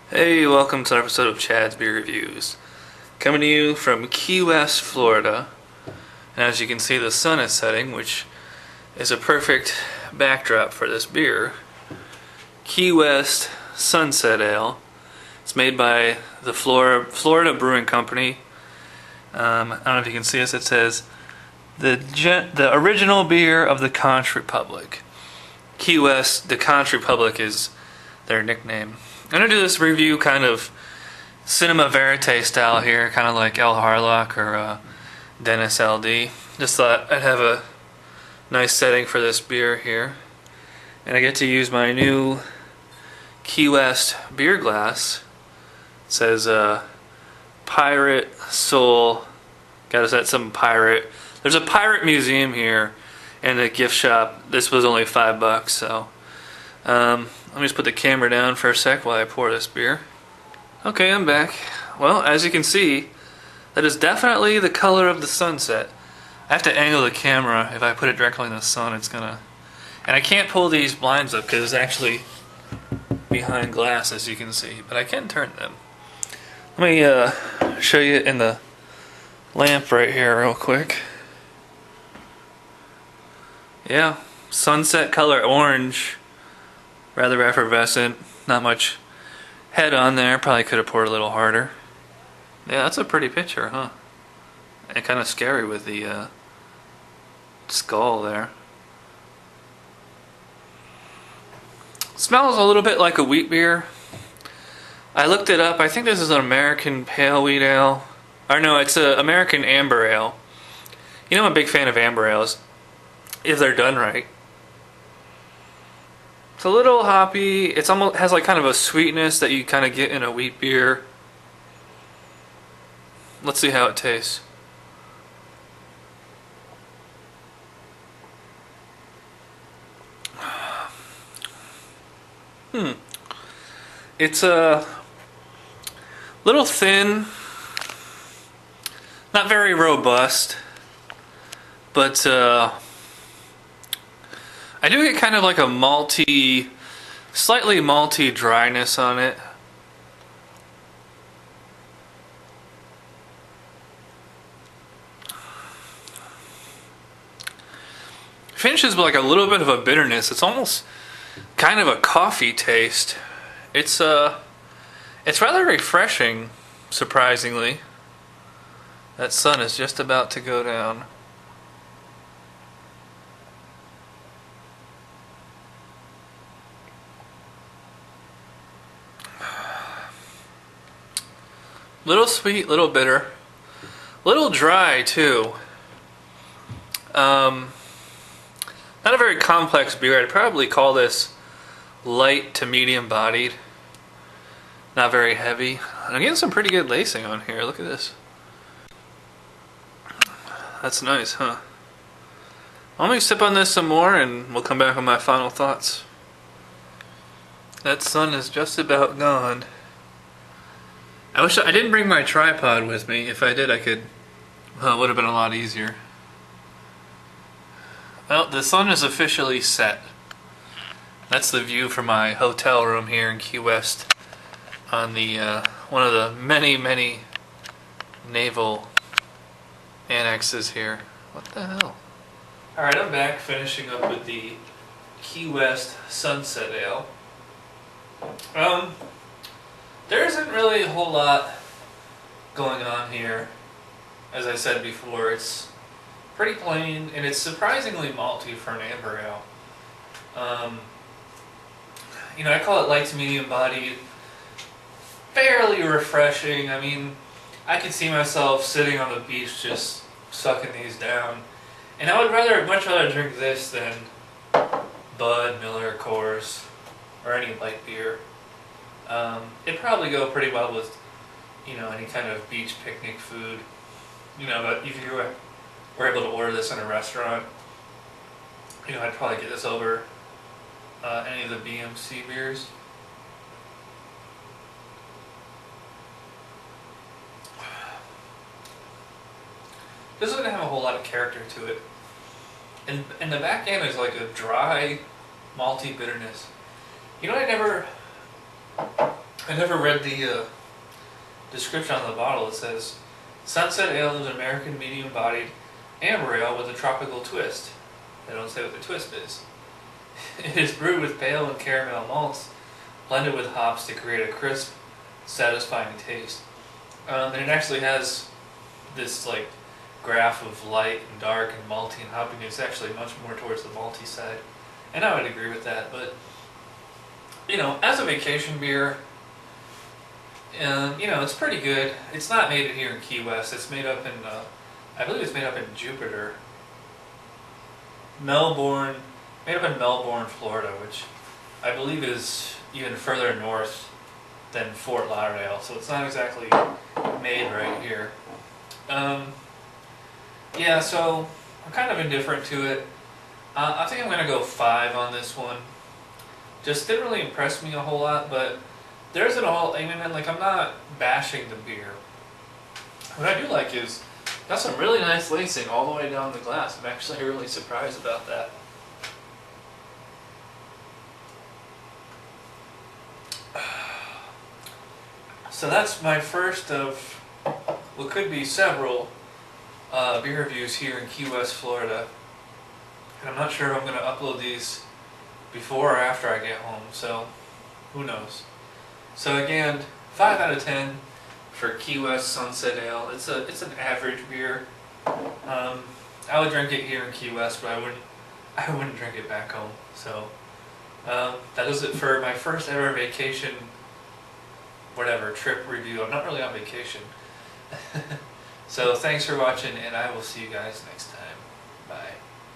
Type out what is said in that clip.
Hey, welcome to an episode of Chad's Beer Reviews. Coming to you from Key West, Florida. And as you can see, the sun is setting, which is a perfect backdrop for this beer. Key West Sunset Ale. It's made by the Florida Brewing Company. I don't know if you can see this. It says the original beer of the Conch Republic. Key West, the Conch Republic is their nickname. I'm going to do this review kind of cinema verite style here, kind of like 𝐊𝐿𝐴 or Dennis LD. Just thought I'd have a nice setting for this beer here. And I get to use my new Key West beer glass. It says Pirate Soul. Gotta set some pirate. There's a pirate museum here and a gift shop. This was only $5, so let me just put the camera down for a sec while I pour this beer. Okay, I'm back. Well, as you can see, that is definitely the color of the sunset. I have to angle the camera. If I put it directly in the sun, it's gonna... And I can't pull these blinds up because it's actually behind glass, as you can see. But I can turn them. Let me show you in the lamp right here real quick. Yeah, sunset color orange. Rather effervescent, not much head on there. Probably could have poured a little harder. Yeah, that's a pretty picture, huh? And kind of scary with the skull there. Smells a little bit like a wheat beer. I looked it up. I think this is an American pale wheat ale. Or no, it's an American amber ale. You know, I'm a big fan of amber ales if they're done right. It's a little hoppy. It's almost has like kind of a sweetness that you kind of get in a wheat beer. Let's see how it tastes. It's a little thin, not very robust, but I do get kind of like a malty, slightly malty dryness on it. Finishes with like a little bit of a bitterness. It's almost kind of a coffee taste. It's rather refreshing, surprisingly. That sun is just about to go down. Little sweet, little bitter, little dry too. Not a very complex beer. I'd probably call this light to medium bodied. Not very heavy. I'm getting some pretty good lacing on here. Look at this. That's nice, huh? Let me sip on this some more and we'll come back with my final thoughts. That sun is just about gone. I wish I didn't bring my tripod with me. If I did, I could. Well, it would have been a lot easier. Well, the sun is officially set. That's the view from my hotel room here in Key West, on the one of the many naval annexes here. What the hell? All right, I'm back, finishing up with the Key West Sunset Ale. There isn't really a whole lot going on here. As I said before, it's pretty plain and it's surprisingly malty for an amber ale. You know, I call it light to medium bodied, fairly refreshing. I mean, I could see myself sitting on the beach just sucking these down. And I would much rather drink this than Bud, Miller, Coors, or any light beer. It'd probably go pretty well with, you know, any kind of beach picnic food. You know, but if you were able to order this in a restaurant, you know, I'd probably get this over any of the BMC beers. This doesn't have a whole lot of character to it. And the back end is like a dry, malty bitterness. You know what I never I never read the description on the bottle. It says, Sunset Ale is an American medium-bodied amber ale with a tropical twist. They don't say what the twist is. It is brewed with pale and caramel malts, blended with hops to create a crisp, satisfying taste. And it actually has this like graph of light and dark and malty and hoppy. It's actually much more towards the malty side, and I would agree with that. But you know, as a vacation beer, you know, it's pretty good. It's not made here in Key West. It's made up in, I believe it's made up in Jupiter, Melbourne, made up in Melbourne, Florida, which I believe is even further north than Fort Lauderdale. So it's not exactly made right here. Yeah, so I'm kind of indifferent to it. I think I'm going to go 5 on this one. Just didn't really impress me a whole lot, but there's it all. I mean, like, I'm not bashing the beer. What I do like is got some really nice lacing all the way down the glass. I'm actually really surprised about that. So that's my first of what could be several beer reviews here in Key West, Florida. And I'm not sure if I'm going to upload these before or after I get home, so who knows. So again, 5 out of 10 for Key West Sunset Ale. It's an average beer. I would drink it here in Key West, but I wouldn't drink it back home. So that does it for my first ever vacation, whatever, trip review. I'm not really on vacation. So thanks for watching, and I will see you guys next time.